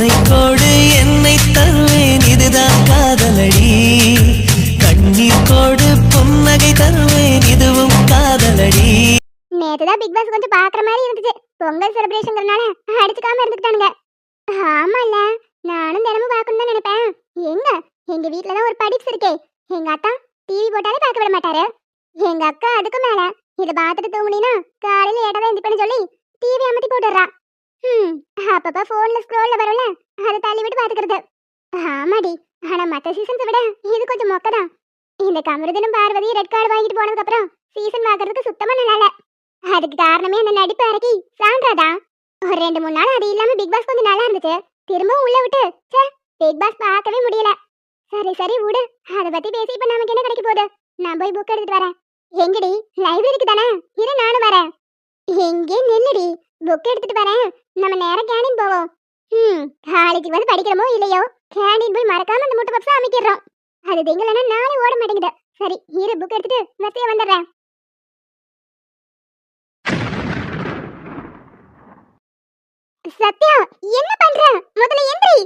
உன்னை கோடு என்னை தருவேன் இதுதான் காதலடி. கண்ணீர் கோடு புன்னகை தருவேன் இதுவும் காதலடி. நேத்துதான் பிக் பாஸ் கொஞ்சம் பாக்குற மாதிரி இருந்துச்சு. பொங்கல் செலிப்ரேஷன்ங்கறனால அடிச்சுக்காம இருந்துட்டானுங்க. ஆமால, நானும் தினமும் பார்க்கணும் தான் நினைப்பேன். எங்க வீட்ல தான் ஒரு படிப்ஸ் இருக்கே. எங்க அத்தா டிவி போட்டாலே பார்க்க விட மாட்டாரு. எங்க அக்கா அதுக்கு மேல இத பார்த்துட்டு தூங்குனீனா காலையில ஏட்டதான் எந்திப்பேன்னு சொல்லி டிவி அமத்தி போட்டுறா. அப்பப்ப போன்ல ஸ்க்ரோல்ல வரல, அதை தள்ளி விட்டு பாத்துக்கிறது. ஆமாடி, ஆனா மத்த சீசன்ஸை விட இது கொஞ்சம் மொக்கதான். இந்த கமருதனும் பார்வதி ரெட் கார்டு வாங்கிட்டு போனதுக்கு அப்புறம் சீசன் பார்க்கறதுக்கு சுத்தமா நல்லா இல்ல. அதுக்கு காரணமே அந்த நடிப்பு அரக்கி சாண்ட்ராதான். ஒரு 2-3 நாள் அது இல்லாம பிக் பாஸ் கொஞ்சம் நல்லா இருந்துச்சு. திரும்பவும் உள்ள விட்டு பிக் பாஸ் பார்க்கவே முடியல. சரி சரி விடு, அதை பத்தி பேசி இப்ப நமக்கு என்ன கிடைக்க போகுது. நான் போய் புக் எடுத்துட்டு வரேன். எங்கடி, லைப்ரரிக்கு தானே? இரு நானும் வரேன். எங்கே நில்லுடி, புக் எடுத்துட்டு வரேன். நம்ம நேரம் கேண்டீன் போவோம். காலேஜுக்கு வந்து படிக்கிறோமோ இல்லையோ, கேண்டீன் போய் மறக்காம அந்த முட்டை பப்ஸ் அமைக்கிறோம். அது திங்கலன்னா நாளை ஓட மாட்டேங்குது. சரி இரு, புக் எடுத்துட்டு வசதியா வந்துடுறேன். சத்யா, என்ன பண்ற? முதல்ல எந்திரி.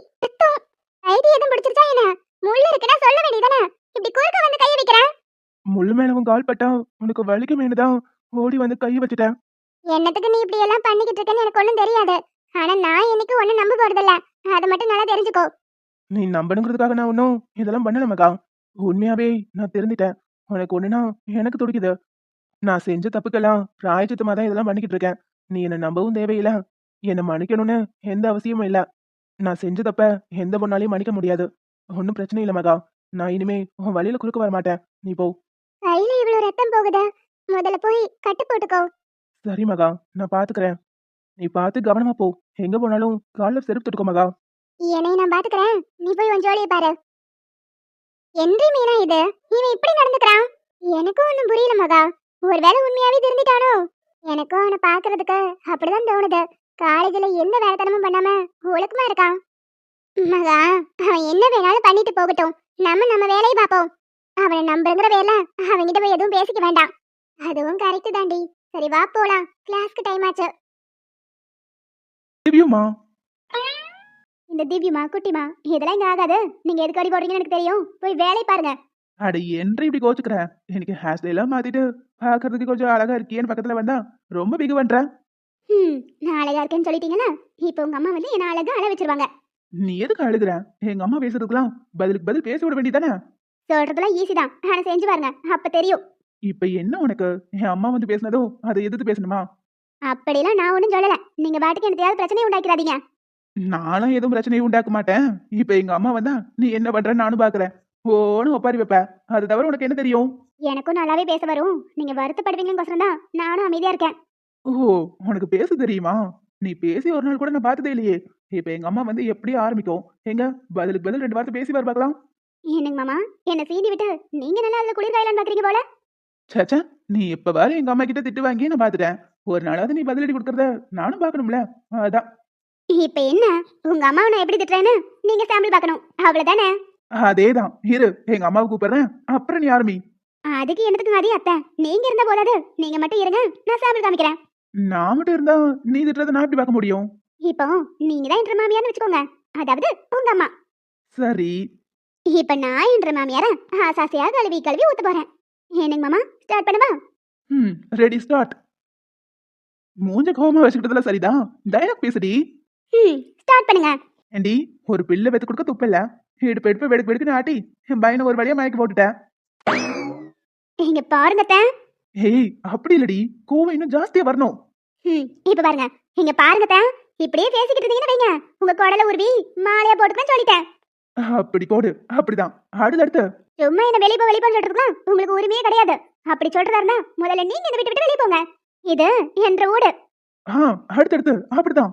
ஐடி எதுவும் பிடிச்சிருச்சா என்ன? முள்ள இருக்குடா, சொல்ல வேண்டியதானே. இப்படி குறுக்க வந்து கை வைக்கிற. முள்ளு மேல உன் கால் பட்டா உனக்கு வலிக்கு மேனதான் ஓடி வந்து கை வச்சுட்டேன். என்னத்துக்கு நீ இப்படி எல்லாம் பண்ணிக்கிட்டு இருக்கேன்னு எனக்கு ஒண்ணும் தெரியாது. ஆனா நான் இன்னைக்கு ஒண்ணு நம்ப போறதில்ல, அதை மட்டும் நல்லா தெரிஞ்சுக்கோ. நீ நம்பணுங்கிறதுக்காக நான் ஒன்னும் இதெல்லாம் பண்ணல மகா. உண்மையாவே நான் தெரிஞ்சிட்டேன். உனக்கு ஒண்ணுனா எனக்கு துடிக்குது. நான் செஞ்ச தப்புக்கெல்லாம் பிராயச்சித்தமா தான் இதெல்லாம் பண்ணிக்கிட்டு இருக்கேன். நீ என்ன நம்பவும் தேவையில்ல, என்னை மன்னிக்கணும்னு எந்த அவசியமும் இல்ல. நான் செஞ்ச தப்ப எந்த பொண்ணாலையும் மன்னிக்க முடியாது. ஒன்னும் பிரச்சனை இல்ல மகா. நான் இனிமே உன் வழியில குறுக்க வர மாட்டேன். நீ போ. கையில இவ்வளவு ரத்தம் போகுதா? முதல்ல போய் கட்டு போட்டுக்கோ. சரி மகா, நான் பாத்துக்கிறேன். நீ பார்த்து கவனமா போ. எங்க போனாலும் கால்ல செருப்பு தொட்டுக்கோ மகா. என்னை நான் பாத்துக்கிறேன், நீ போய் உன் ஜோலியை பாரு. என்று மீனா இது, இவன் இப்படி நடந்துக்கிறான். எனக்கும் ஒண்ணும் புரியல மகா. ஒருவேளை உண்மையாவே திருந்திட்டானோ? எனக்கும் அவனை பாக்குறதுக்கு அப்படிதான் தோணுது. காலேஜ்ல எந்த வேலைத்தனமும் பண்ணாம ஒழுக்கமா இருக்கான். மகா, அவன் என்ன வேணாலும் பண்ணிட்டு போகட்டும். நம்ம வேலையை பார்ப்போம். அவனை நம்புங்கிற வேலை அவன்கிட்ட போய் எதுவும் பேசிக்க வேண்டாம். அதுவும் கரெக்ட் தாண்டி. சரி வா போலாம், கிளாஸ்க்கு டைம் ஆச்சு. திவ்யுமா, இந்த திவ்யுமா குட்டிமா இதெல்லாம் இங்க ஆகாது. நீங்க எதுக்கு அடி போடுறீங்கன்னு எனக்கு தெரியும். போய் வேலை பாருங்க. அட என்று இப்படி கோச்சுக்கிற? எனக்கு ஹேர் ஸ்டைலாம் மாத்திட்டு பாக்குறதுக்கு கொஞ்சம் அழகா இருக்கியேன்னு பக்கத்துல வந்தா ரொம்ப பிகு பண்ற. நான் அழகா இருக்கேன்னு சொல்லிட்டீங்கன்னா இப்ப உங்க அம்மா வந்து என்ன அழகா அழ வச்சிருவாங்க. நீ எதுக்கு அழுகுற? எங்க அம்மா பேசுறதுக்குலாம் பதிலுக்கு பதில் பேசி விட வேண்டியதானே? சொல்றதெல்லாம் ஈஸி தான், ஆனா செஞ்சு பாருங்க, அப்ப தெரியும். இப்ப என்ன உனக்கு? என் அம்மா வந்து பேசினதோ அதை எதிர்த்து பேசணுமா? அப்படிலாம் நான் ஒண்ணும் சொல்லல. நீங்க பாட்டுக்கு எனக்கு பிரச்சனை உண்டாக்கிறாதீங்க. நானும் எதுவும் பிரச்சனையும் உண்டாக்க மாட்டேன். இப்ப எங்க அம்மா வந்தா நீ என்ன பண்றன்னு நானும் பாக்குறேன். ஓன்னு ஒப்பாரி வைப்ப. அது தவிர உனக்கு என்ன தெரியும்? எனக்கும் நல்லாவே பேச வரும். நீங்க வருத்தப்படுவீங்கன்னு தான் நானும் அமைதியா இருக்கேன். ஓ, உனக்கு பேச தெரியுமா? நீ பேசி ஒரு நாள் கூட நான் பார்த்ததே இல்லையே. இப்ப எங்க அம்மா வந்து எப்படி ஆரம்பிக்கும்? எங்க பதிலுக்கு பதில் 2 வார்த்தை பேசி பாரு பார்க்கலாம். என்னங்க மாமா, என்ன சீண்டி விட்டு நீங்க நல்லா அதுல குளிர் காயலாம் பாக்குறீங்க போல. சேச்சா, நீ எப்ப பாரு எங்க அம்மா கிட்ட திட்டு வாங்கி நான் பாத்துட்டேன். ஒரு நாளாவது நீ பதிலடி கொடுக்கறத நானும் பாக்கணும்ல. அதான். இப்ப என்ன, உங்க அம்மாவை நான் எப்படி திட்டுறேன்னு நீங்க சாம்பிள் பார்க்கணும், அவ்வளவுதானே? அதேதான். இரு, எங்க அம்மாவை கூப்பிடுறேன், அப்புறம் நீ ஆரம்பி. அதுக்கு என்னத்துக்கு அதே அத்தை? நீங்க இருந்தா போதாது, நீங்க மட்டும் இருங்க, நான் சாம்பிள் காமிக்கிறேன். நான் மட்டும் இருந்தா நீ திட்டுறத நான் எப்படி பார்க்க முடியும்? இப்போ நீங்க தான் என்ற மாமியார்னு வச்சுக்கோங்க, அதாவது உங்க அம்மா. சரி, இப்ப நான் என்ற மாமியார ஆசாசியா கழுவி கழுவி ஊத்த போறேன். என்னங்க மாமா, ஸ்டார்ட் பண்ணவா? Ready, start. மூஞ்ச கோவமா வச்சுக்கிட்டதுல சரிதான். டைலாக் பேசுடி. ஸ்டார்ட் பண்ணுங்க. ஏண்டி, ஒரு பிள்ளை வெத்து கொடுக்க துப்பில்ல. எடுப்பு எடுப்பு வெடுக்கு வெடுக்குன்னு ஆட்டி என் பையனை ஒரு வழியா மயக்கி போட்டுட்டேன். இங்க பாருங்க அத்தை. ஏய், அப்படி இல்லடி, கோவம் இன்னும் ஜாஸ்தியா வரணும். இப்ப பாருங்க, இங்க பாருங்க அத்தை. இப்படியே பேசிக்கிட்டு இருந்தீங்கன்னு வைங்க, உங்க குடல உருவி மாலையா போட்டுக்கன்னு சொல்லிட்டேன். அப்படி போடு, அப்படிதான். அடுத்து சும்மா என்ன வெளியே போன்னு சொல்றதுக்குலாம் உங்களுக்கு உரிமையே கிடையாது. அப்படி சொல்றதா இருந்தா முதல்ல நீங்க இந்த விட்டு வெளியே போங்க. இது என்ற ஊடு. அடுத்து அப்படிதான்.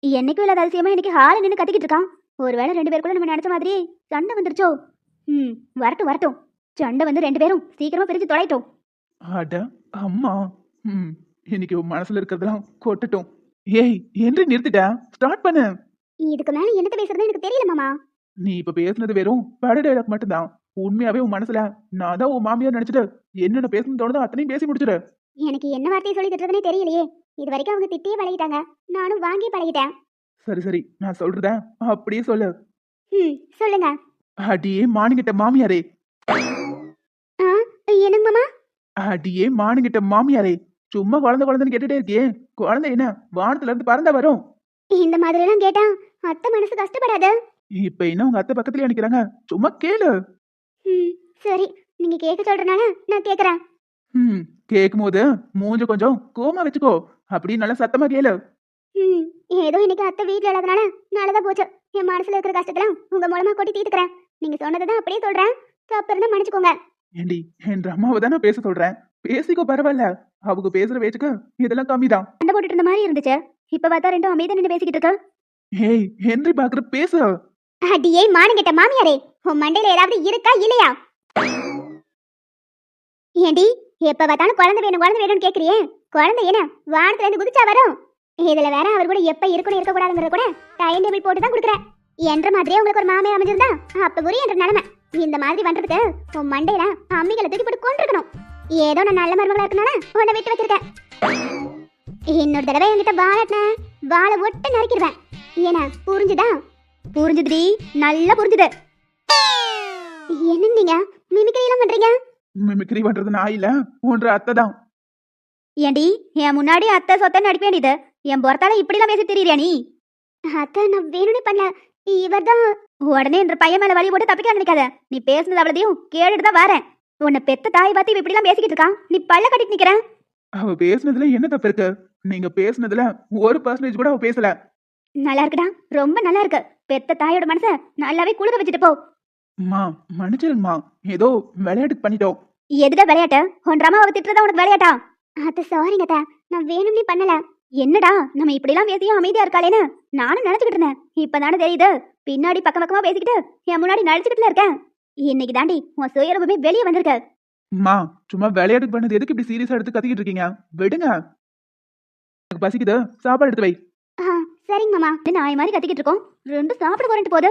என்னைக்கும் இல்லாத அதிசயமா இன்னைக்கு ஹால நின்று கத்திக்கிட்டு இருக்கான். ஒருவேளை 2 பேருக்குள்ள நம்ம நினைச்ச மாதிரி சண்டை வந்துருச்சோ? வரட்டும் வரட்டும், சண்டை வந்து 2 பேரும் சீக்கிரமா பிரிஞ்சு தொலைட்டோம். அட அம்மா, இன்னைக்கு உன் மனசுல இருக்கிறதெல்லாம் கொட்டட்டும். ஏய், என்று நிறுத்திட்ட, ஸ்டார்ட் பண்ணு. இதுக்கு மேல என்னத்த பேசுறது எனக்கு தெரியல மாமா. நீ இப்ப பேசுனது வெறும் பட டைலாக் மட்டும்தான். உண்மையாவே உன் மனசுல நான் தான் உன் மாமியார் நினைச்சிட்டு என்னென்ன பேசணும்னு தோணுதோ அத்தனையும் பேசி முடிச்சிடு. எனக்கு என்ன வார்த்தையை சொல்லி திட்டுறதுனே தெரியலையே. இது வரைக்கும் அவங்க திட்டியே பழகிட்டாங்க, நானும் வாங்கி பழகிட்டேன். சரி சரி, நான் சொல்றத அப்படியே சொல்லு. சொல்லுங்க. அடியே மானுகிட்ட மாமியாரே, ஆ, என்னங்க மாமா? அடியே மானுகிட்ட மாமியாரே, சும்மா குழந்தை குழந்தைன்னு கேட்டுட்டே இருக்கியே, குழந்தை என்ன வானத்துல இருந்து பறந்தா வரும்? இந்த மாதிரி எல்லாம் கேட்டா அத்தை மனசு கஷ்டப்படாத. இப்ப என்ன உங்க அத்தை பக்கத்துலயே நிக்கிறாங்க, சும்மா கேளு. ம், சரி, நீங்க கேட்க சொல்றனால நான் கேக்குறேன். ம் கேக்கும் போது மூஞ்ச கொஞ்சம் கோமா வச்சுக்கோ, அப்படி நல்லா சத்தமா கேளு. ம், ஏதோ இன்னைக்கு அத்தை வீட்ல இல்லாதனால நல்லதா போச்சு. என் மனசுல இருக்கிற கஷ்டத்தெல்லாம் உங்க மூலமா கொட்டி தீர்த்துக்கிறேன். நீங்க சொன்னதை அப்படியே சொல்றேன். தப்பு இருந்தா மன்னிச்சுக்கோங்க. ஏண்டி, என் அம்மாவை தானே பேச சொல்றேன், பேசிக்கோ பரவாயில்ல. அவங்க பேசுற பேச்சுக்கு இதெல்லாம் கம்மிதான். சண்டை போட்டுட்டு இருந்த மாதிரி இருந்துச்சு. இப்ப பார்த்தா ரெண்டும் அமைதியா நின்று பேசிக்கிட்டு இருக்க. ஏய் ஹென்றி பாக்குற பேசு. அடியே மானங்கெட்ட மாமியாரே, உன் மண்டையில ஏதாவது இருக்கா இல்லையா? ஏண்டி, எப்ப பார்த்தாலும் குழந்தை வேணும்னு கேக்குறியே, குழந்தை என்ன வானத்துல இருந்து குதிச்சா வரும்? இதுல வேற அவர் கூட எப்ப இருக்கணும் இருக்க கூடாதுங்கறத கூட டைம் டேபிள் போட்டு தான் கொடுக்குறேன். என்ற மாதிரியே உங்களுக்கு ஒரு மாமியார் அமைஞ்சிருந்தா அப்ப புரியும் என்ற நிலைமை. இந்த மாதிரி பண்றதுக்கு உன் மண்டையில அம்மிகளை தூக்கி போட்டு கொண்டிருக்கணும். ஏதோ நான் நல்ல மருமகளா இருக்கனால உன்னை விட்டு வச்சிருக்கேன். இன்னொரு தடவை என்கிட்ட வாழை ஒட்ட நறுக்கிடுவேன். ஏன்னா புரிஞ்சுதா? புரிஞ்சுதுடி, நல்லா புரிஞ்சுது. என்ன நீங்க மிமிக்ரி எல்லாம் பண்றீங்க? மிமிக்ரி பண்றது நான் இல்ல, உன்ற அத்தை தான். ஏண்டி, என் முன்னாடி அத்தை சொத்தை நடிக்க வேண்டியது, என் பொறத்தால இப்படிலாம் பேசி தெரியுறியா நீ? அத்தை நான் வேணும்னே பண்ணல, இவர்தான். உடனே என்ற பையன் மேல வழி போட்டு தப்பிக்க நினைக்காத. நீ பேசுனது அவ்வளதையும் கேட்டுட்டு தான் வரேன். உன்னை பெத்த தாய் பார்த்து இப்படி எல்லாம் பேசிக்கிட்டு இருக்கான், நீ பல்ல கட்டிட்டு நிக்கிற. அவ பேசுனதுல என்ன தப்பு இருக்கு? நீங்க பேசுனதுல 1% கூட அவ பேசல. நல்லா இருக்குடா, ரொம்ப நல்லா இருக்கு. பெத்த தாயோட மனச நல்லாவே குளிர வச்சுட்டு போ. அம்மா மன்னிச்சிருங்கம்மா, ஏதோ விளையாட்டுக்கு பண்ணிட்டோம். எதுடா விளையாட்டு? உன் அம்மாவை திட்டுறதா உனக்கு விளையாட்டா? அது சாரிங்க அத்தை, நான் வேணும்னே பண்ணல. என்னடா நம்ம இப்படி எல்லாம் பேசியும் அமைதியா இருக்காளேன்னு நானும் நினைச்சுக்கிட்டு இருந்தேன். இப்பதானே தெரியுது, பின்னாடி பக்கம் பக்கமா பேசிக்கிட்டு என் முன்னாடி நடிச்சுக்கிட்டுல இருக்கேன். இன்னைக்கு தாண்டி உன் சுயரூபமே வெளியே வந்திருக்க. அம்மா சும்மா விளையாட்டுக்கு பண்ணது எதுக்கு இப்படி சீரியஸா எடுத்து கத்திக்கிட்டு இருக்கீங்க? விடுங்க, எனக்கு பசிக்குது, சாப்பாடு எடுத்து வை. சரிங்க மாமா. நாய் மாதிரி கத்திக்கிட்டு இருக்கோம், ரெண்டும் சாப்பிட போறேன்ட்டு போது.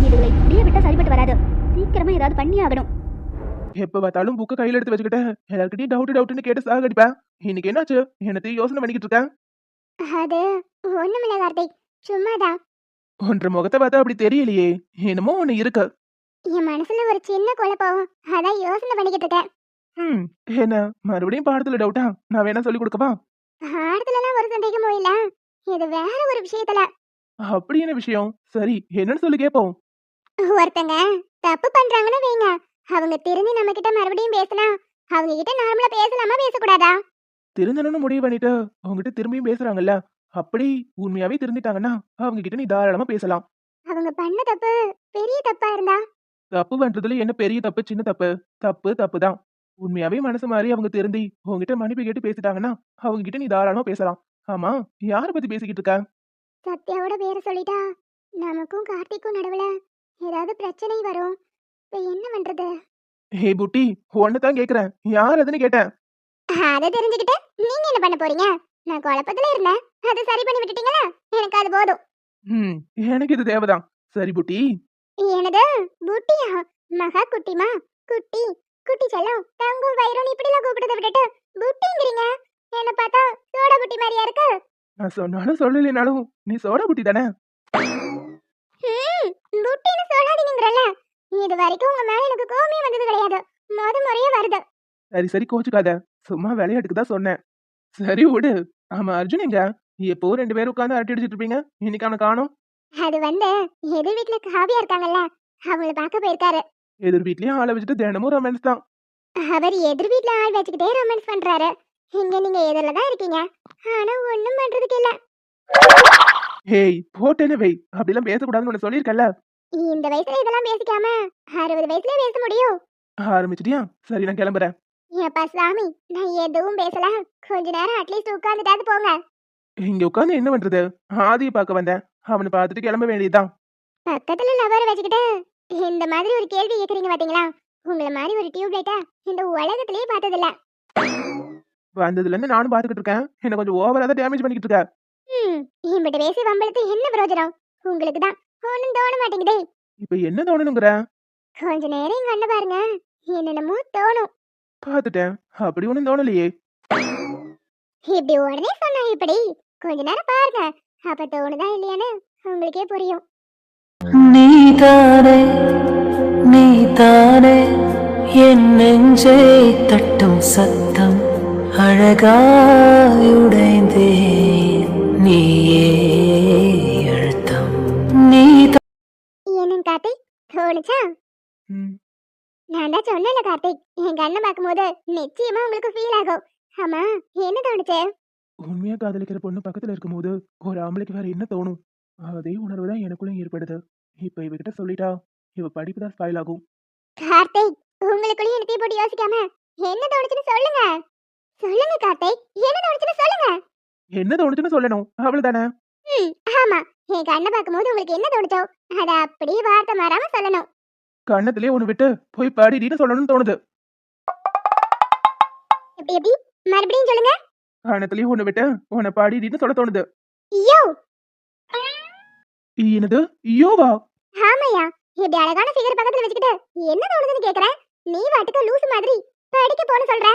இதுகளை இப்படியே விட்டா சரிப்பட்டு வராது. சீக்கிரமா ஏதாவது பண்ணி ஆகணும். எப்ப பார்த்தாலும் புக்க கையில எடுத்து வச்சுக்கிட்டு எல்லாருக்கிட்டையும் டவுட்னு கேட்டு சாகடிப்பேன். இன்னைக்கு என்னாச்சு? என்னத்தையும் யோசனை பண்ணிக்கிட்டு இருக்கேன். அது ஒண்ணுமில்ல கார்த்திக், சும்மாதான். ஒன்ற முகத்தை பார்த்தா அப்படி தெரியலையே, என்னமோ ஒண்ணு இருக்கு. என் மனசுல ஒரு சின்ன குழப்பம், அதான் யோசனை பண்ணிக்கிட்டு இருக்கேன். என்ன மறுபடியும் பாடத்துல டவுட்டா? நான் வேணா சொல்லி கொடுக்கவா? பாடத்துலலாம் ஒரு சந்தேகமும் இல்ல, இது வேற ஒரு விஷயத்துல. அப்படி என்ன விஷயம்? சரி என்னன்னு சொல்லி கேட்போம். ஒருத்தங்க தப்பு பண்றாங்கன்னு வைங்க, அவங்க திரும்பி நம்ம கிட்ட மறுபடியும் பேசினா அவங்க கிட்ட நார்மலா பேசலாமா பேசக்கூடாதா? திருந்தணும்னு முடிவு பண்ணிட்டு அவங்ககிட்ட திரும்பியும் பேசுறாங்கல்ல, அப்படி உண்மையாவே திருந்திட்டாங்கன்னா அவங்க கிட்ட நீ தாராளமா பேசலாம். அவங்க பண்ண தப்பு பெரிய தப்பா இருந்தா? தப்பு பண்றதுல என்ன பெரிய தப்பு சின்ன தப்பு? தப்பு தப்பு தான். உண்மையாவே மனசு மாறி அவங்க திருந்தி உங்ககிட்ட மன்னிப்பு கேட்டு பேசிட்டாங்கன்னா அவங்க கிட்ட நீ தாராளமா பேசலாம். ஆமா, யார பத்தி பேசிக்கிட்டு இருக்க? சத்யாவோட பேரை சொல்லிட்டா நமக்கும் கார்த்திக்கும் நடுவுல ஏதாவது பிரச்சனை வரும். இப்ப என்ன பண்றது? ஹே புட்டி, உன்னதான் கேக்குறேன், யார் அதுன்னு கேட்டேன். அதை தெரிஞ்சுக்கிட்டு நீங்க என்ன பண்ண போறீங்க? நான் குழப்பத்துல இருந்தேன், அதை சரி பண்ணி விட்டுட்டீங்களா? எனக்கு அது போதும். எனக்கு இது தேவைதான். சரி புட்டி. எனது புட்டியா? மகா குட்டிமா? குட்டி குட்டி செல்லம் தங்கும் வயிறும் இப்படிலாம் கூப்பிடுறத விட்டுட்டு புட்டிங்கிறீங்க. என்ன பார்த்தா சோடா புட்டி மாதிரியா இருக்கு? நான் சொன்னாலும் சொல்லலைனாலும் நீ சோடா புட்டி தானே. புட்டின்னு சொல்லாதீங்கறல. இது வரைக்கும் உங்க மேல எனக்கு கோவமே வந்தது கிடையாது, முறையே வருது. சரி சரி கோச்சுக்காத, சும்மா விளையாட்டுக்கு தான் சொன்னேன். சரி விடு. ஆமா அர்ஜுன் எங்க? எப்போ 2 பேரும் உட்காந்து அரட்டை அடிச்சிட்டு இருப்பீங்க, இன்னைக்கு அவனை காணோம். அது எதிர் வீட்டுல காவியா இருக்காங்கல்ல, அவங்கள பார்க்க போயிருக்காரு. எதிர் வீட்லயும் ஆளை வச்சுட்டு தினமும் ரொமான்ஸ் தான். அவர் எதிர் வீட்டுல ஆள் வச்சுக்கிட்டே ரொமான்ஸ் பண்றாரு. இங்க நீங்க எதிரில தான் இருக்கீங்க, ஆனா ஒண்ணும் பண்றதுக்கு இல்ல. ஹேய் போட்டேன்னு வை, அப்படிலாம் பேசக்கூடாதுன்னு உன்னை சொல்லியிருக்கல. இந்த வயசுல இதெல்லாம் பேசிக்காம 60 வயசுல பேச முடியும்? ஆரம்பிச்சிட்டியா? சரி நான் கிளம்புறேன். ஏப்பா சாமி, நான் எதுவும் பேசல, கொஞ்ச நேரம் அட்லீஸ்ட் உட்கார்ந்துட்டாது போங்க. இங்க உட்காந்து என்ன பண்றது? ஆதியை பார்க்க வந்தேன், அவனை பார்த்துட்டு கிளம்ப வேண்டியதுதான். பக்கத்துல லவர் வச்சுக்கிட்டு இந்த மாதிரி ஒரு கேள்வி கேக்குறீங்க பாத்தீங்களா? உங்கள மாதிரி ஒரு டியூப் லைட்டா இந்த உலகத்திலேயே பார்த்ததில்ல. வந்ததுல இருந்து நானும் பாத்துக்கிட்டு இருக்கேன், என்ன கொஞ்சம் ஓவரா தான் டேமேஜ் பண்ணிக்கிட்டு இருக்க. இம்பிட்ட பேசி வம்பளுத்து என்ன பிரயோஜனம்? உங்களுக்கு தான் ஒண்ணும் தோண மாட்டேங்குதே. இப்ப என்ன தோணணுங்கிற? கொஞ்ச நேரம் இங்க அண்ணன் பாருங்க, என்னென்னமோ தோணும். பாத்துட்டேன், அப்படி ஒண்ணும் தோணலையே. இப்படி உடனே சொன்னா இப்படி? கொஞ்ச நேரம் பாருங்க, அப்ப தோணுதா இல்லையான்னு உங்களுக்கே புரியும். நீதானே நீதானே என் நெஞ்சை தட்டும் சத்தம் அழகாயுடைந்தேன் நீயே அழுத்தம் நீதான். என்னங்க கார்த்திக், தோணுச்சா? ம், நான் தான் சொன்னேன்ல கார்த்திக், என் கண்ணை பார்க்கும்போது நிச்சயமா உங்களுக்கு ஃபீல் ஆகும். ஆமா, என்ன தோணுச்சு? உண்மையா காதலிக்கிற பொண்ணு பக்கத்துல இருக்கும்போது ஒரு ஆம்பளைக்கு வேற என்ன தோணும்? அதே உணர்வு தான் எனக்குள்ளும் ஏற்படுது. இப்ப இவகிட்ட சொல்லிட்டா இவ படிப்பு தான் ஸ்பாயில் ஆகும். கார்த்திக், உங்களுக்குள்ளேயும் என்னத்தையும் போட்டு யோசிக்காம என்ன தோணுச்சுன்னு சொல்லுங்க. சொல்லுங்க கார்த்திக், என்ன தோணுச்சுன்னு சொல்லுங்க. என்ன தோணுச்சுன்னு சொல்லணும், அவ்வளவுதானே? ம், ஆமா. என் கண்ணை பார்க்கும்போது உங்களுக்கு என்ன தோணுச்சோ அதை அப்படியே வார்த்தை மாறாம சொல்லணும். கண்ணத்திலே ஒண்ணு விட்டு போய் படிடின்னு சொல்லணும்னு தோணுது. எப்படி எப்படி? மறுபடியும் சொல்லுங்க. கண்ணத்திலே ஒண்ணு விட்டு உன்னை படிடின்னு சொல்ல தோணுது. ஐயோ, என்னது யோவா? ஆமையா, இப்படி அழகான ஃபிகர் பக்கத்துல வச்சுக்கிட்டு என்ன தோணுதுன்னு கேக்குறேன். நீ வாட்டுக்கு லூசு மாதிரி படிக்க போன்னு சொல்ற.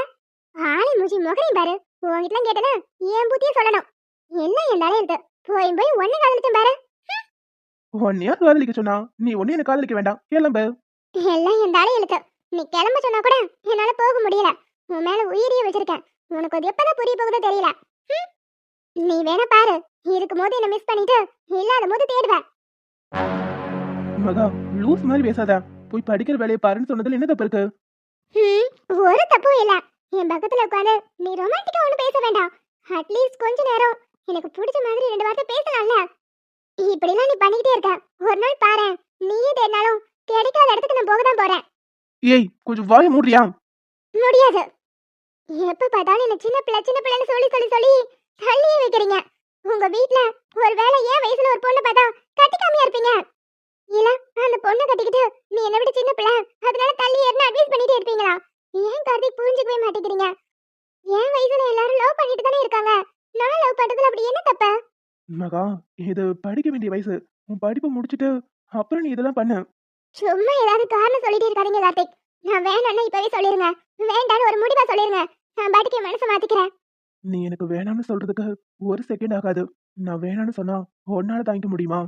ஆளி மூஞ்சி முகரையும் பாரு. உன்கிட்ட கேட்டனா என் புத்திய சொல்லணும். என்ன என்னால இருக்கு? போய் போய் ஒண்ணு காதலிச்சேன் பாரு. உன்னையா காதலிக்க சொன்னா நீ ஒண்ணு என்ன காதலிக்க வேண்டாம், கிளம்பு. எல்லாம் என் தாலே இழுத்து. நீ கிளம்ப சொன்னா கூட என்னால போக முடியல. உன் மேல உயிரியே வச்சிருக்கேன். உனக்கு அது எப்பதான் புரிய போகுதோ தெரியல. ஹம். நீ வேணா பாரு, இருக்கும் போது என்ன மிஸ் பண்ணிட்டு இல்லாத போது தேடுவேன். மகா, லூஸ் மாதிரி பேசாத. போய் படிக்கிற வேலையை பாருன்னு சொன்னதுல என்ன தப்பு இருக்கு? ஒரு தப்பும் இல்ல. என் பக்கத்துல உட்காந்து நீ ரொமான்டிக்கா ஒண்ணு பேச வேண்டாம். அட்லீஸ்ட் கொஞ்ச நேரம் எனக்கு பிடிச்ச மாதிரி 2 வார்த்தை பேசலாம்ல. இப்படிலாம் நீ பண்ணிக்கிட்டே இருக்க. ஒரு நாள் பாரு, நீயே தேடினாலும் கிடைக்காத இடத்துக்கு நான் போக தான் போறேன். ஏய், கொஞ்சம் வாய மூடுறியா? முடியாது. எப்ப பார்த்தாலும் என்ன சின்ன பிள்ளைன்னு சொல்லி சொல்லி சொல்லி தள்ளியே வைக்கிறீங்க. உங்க வீட்ல ஒரு வேளை ஏன் வயசுல ஒரு பொண்ணு பார்த்தா கட்டிக்காமையா இருப்பீங்க? இல்ல அந்த பொண்ணை கட்டிக்கிட்டு நீ என்னை விட சின்ன பிள்ளை அதனால தள்ளி ஏறின அட்வைஸ் பண்ணிட்டே இருப்பீங்களா? ஏன் கார்த்திக் புரிஞ்சுக்கவே மாட்டேங்கிறீங்க? என் வயசுல எல்லாரும் லவ் பண்ணிட்டு தானே இருக்காங்க. நான் லவ் பண்றதுல அப்படி என்ன தப்பு? மகா, இது படிக்க வேண்டிய வயசு. உன் படிப்பை முடிச்சிட்டு அப்புறம் நீ இதெல்லாம் பண்ணு. சும்மா ஏதாவது காரணம் சொல்லிட்டே இருக்காதீங்க கார்த்திக். நான் வேணும்னா இப்பவே சொல்லிருங்க. வேண்டான்னு ஒரு முடிவா சொல்லிருங்க. நான் பாட்டுக்கு என் மனசை மாத்திக்கிறேன். நீ எனக்கு வேணாம்னு சொல்றதுக்கு ஒரு செகண்ட் ஆகாது. நான் வேணாம்னு சொன்னா உன்னால தாங்கிக்க முடியுமா?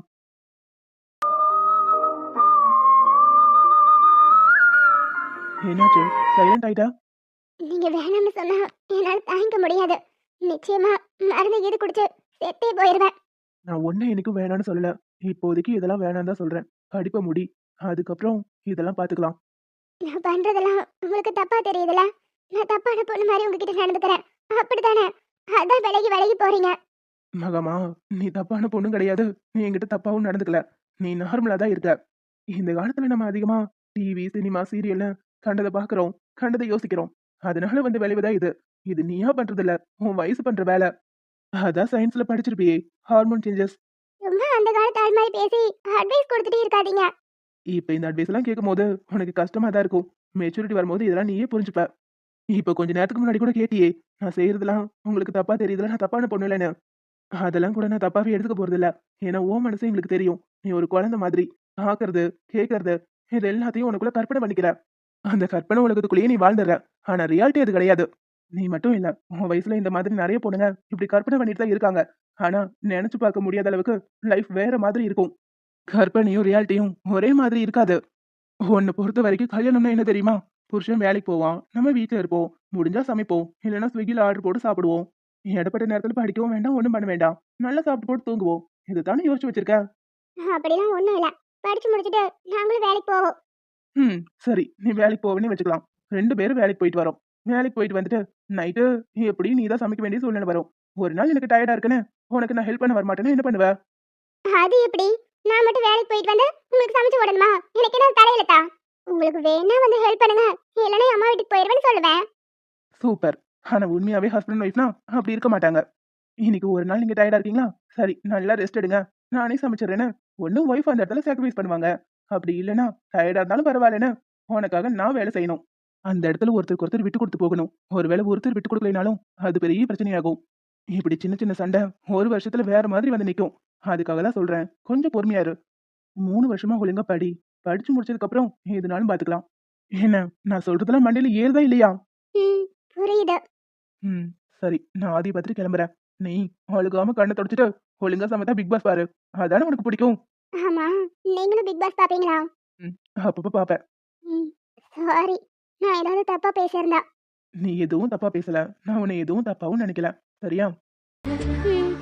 என்னாச்சு, சைலண்ட் ஆயிட்டா? நீங்க வேணும்னு சொன்னா என்னால தாங்கிக்க முடியாது. நிச்சயமா மருந்து இது குடிச்சு செத்தே போயிருவேன். நான் ஒன்னும் எனக்கு வேணாம்னு சொல்லல. இப்போதைக்கு இதெல்லாம் வேணாம் தான் சொல்றேன். படிப்பை முடி, அதுக்கப்புறம் இதெல்லாம் பாத்துக்கலாம். நான் பண்றதெல்லாம் உங்களுக்கு தப்பா தெரியுதுல? நான் தப்பான பொண்ணு மாதிரி உங்ககிட்ட நடந்துக்கிறேன், அப்படித்தானே? அதான் விலகி விலகி போறீங்க. மகமா, நீ தப்பான பொண்ணும் கிடையாது, நீ என்கிட்ட தப்பாவும் நடந்துக்கல. நீ நார்மலா தான் இருக்க. இந்த காலத்துல நம்ம அதிகமா டிவி, சினிமா, சீரியல்னு கண்டதை பாக்குறோம், கண்டதை யோசிக்கிறோம். அதனால வந்து விளைவுதான் இது. இது நீயா பண்றது இல்ல, உன் வயசு பண்ற வேலை. அதான் சயின்ஸ்ல படிச்சிருப்பியே, ஹார்மோன் சேஞ்சஸ். சும்மா அந்த காலத்து ஆள் மாதிரி பேசி அட்வைஸ் கொடுத்துட்டே இருக்காதீங்க. இப்ப இந்த அட்வைஸ் எல்லாம் கேட்கும் போது உனக்கு கஷ்டமா தான் இருக்கும். மெச்சூரிட்டி வரும்போது இதெல்லாம் நீயே புரிஞ்சுப்ப. இப்ப கொஞ்ச நேரத்துக்கு முன்னாடி கூட கேட்டியே, நான் செய்யறதெல்லாம் உங்களுக்கு தப்பா தெரியுதுல, நான் தப்பான பொண்ணு இல்லைன்னு. அதெல்லாம் கூட நான் தப்பாவே எடுத்துக்க போறது இல்ல. ஏன்னா உன் மனசு எங்களுக்கு தெரியும். நீ ஒரு குழந்தை மாதிரி பாக்குறது, கேட்கறது, இது எல்லாத்தையும் உனக்குள்ள கற்பனை பண்ணிக்கிற. அந்த கற்பனை உலகத்துக்குள்ளேயே நீ வாழ்ந்துடுற. ஆனா ரியாலிட்டி அது கிடையாது. நீ மட்டும் இல்ல, உன் வயசுல இந்த மாதிரி நிறைய பொண்ணுங்க இப்படி கற்பனை பண்ணிட்டு தான் இருக்காங்க. ஆனா நினைச்சு பார்க்க முடியாத அளவுக்கு லைஃப் வேற மாதிரி இருக்கும். கற்பனையும் ரியாலிட்டியும் ஒரே மாதிரி இருக்காது. உன்னை பொறுத்த வரைக்கும் கல்யாணம்னா என்ன தெரியுமா? புருஷன் வேலைக்கு போவான், நம்ம வீட்டுல இருப்போம், முடிஞ்சா சமைப்போம், இல்லைன்னா ஸ்விக்கில ஆர்டர் போட்டு சாப்பிடுவோம். இடப்பட்ட நேரத்துல படிக்கவும் வேண்டாம், ஒண்ணும் பண்ண வேண்டாம், நல்லா சாப்பிட்டு போட்டு தூங்குவோம். இதுதானே யோசிச்சு வச்சிருக்க? அப்படிலாம் ஒண்ணும் இல்ல. படிச்சு முடிச்சிட்டு நாங்களும் வேலைக்கு போவோம். சரி, நீ வேலைக்கு போவேன்னு வச்சுக்கலாம். 2 பேரும் வேலைக்கு போயிட்டு வரோம். வேலைக்கு போயிட்டு வந்துட்டு நைட்டு எப்படியும் நீ தான் சமைக்க வேண்டிய சூழ்நிலை வரும். ஒரு நாள் எனக்கு டயர்டா இருக்குன்னு உனக்கு நான் ஹெல்ப் பண்ண வரமாட்டேன்னு என்ன பண்ணுவ? அது எப்படி? நான் மட்டும் வேலைக்கு போயிட்டு வந்து உங்களுக்கு சமைச்சு போடணுமா? எனக்கு என்ன தலையிலத்தா? உங்களுக்கு வேணா வந்து ஹெல்ப் பண்ணுங்க, இல்லைன்னா அம்மா வீட்டுக்கு போயிருவேன்னு சொல்லுவேன். சூப்பர். ஆனா உண்மையாவே ஹஸ்பண்ட் ஒய்ஃப்னா அப்படி இருக்க மாட்டாங்க. இன்னைக்கு ஒரு நாள் நீங்க டயர்டா இருக்கீங்களா? சரி, நல்லா ரெஸ்ட் எடுங்க, நானே சமைச்சிடுறேன்னு ஒன்னும் ஒய்ஃப் அந்த இடத்துல சாக்ரிஃபைஸ் பண்ணுவாங்க. அப்படி இல்லைன்னா டயர்டா இருந்தாலும் பரவாயில்லன்னு உனக்காக நான் வேலை செய்யணும். அந்த இடத்துல ஒருத்தருக்கு ஒருத்தர் விட்டு கொடுத்து போகணும். ஒருவேளை ஒருத்தர் விட்டு கொடுக்கலைனாலும் அது பெரிய பிரச்சனையாகும். இப்படி சின்ன சின்ன சண்டை ஒரு வருஷத்துல வேற மாதிரி வந்து நிக்கும். அதுக்காக தான் சொல்றேன், கொஞ்சம் பொறுமையா இரு. 3 வருஷமா ஒழுங்கா படி. படிச்சு முடிச்சதுக்கு அப்புறம் எதுனாலும் பாத்துக்கலாம். என்ன, நான் சொல்றதெல்லாம் மண்டையில ஏறுதா இல்லையா? ம், புரியுது. ம், சரி, நான் ஆதி பத்திரி கிளம்புறேன். நீ அழுகாம கண்ணை தொடச்சிட்டு ஒழுங்கா சமத்தா பிக் பாஸ் பாரு. அதானே உனக்கு பிடிக்கும். ஆமா, நீங்களும் பிக் பாஸ் பாப்பீங்களா? ம், அப்பப்ப பாப்பேன். ம், சாரி, நான் ஏதாவது தப்பா பேசியிருந்தா. நீ எதுவும் தப்பா பேசல. நான் உன்னை எதுவும் தப்பாவும் நினைக்கல. சரியா? ம்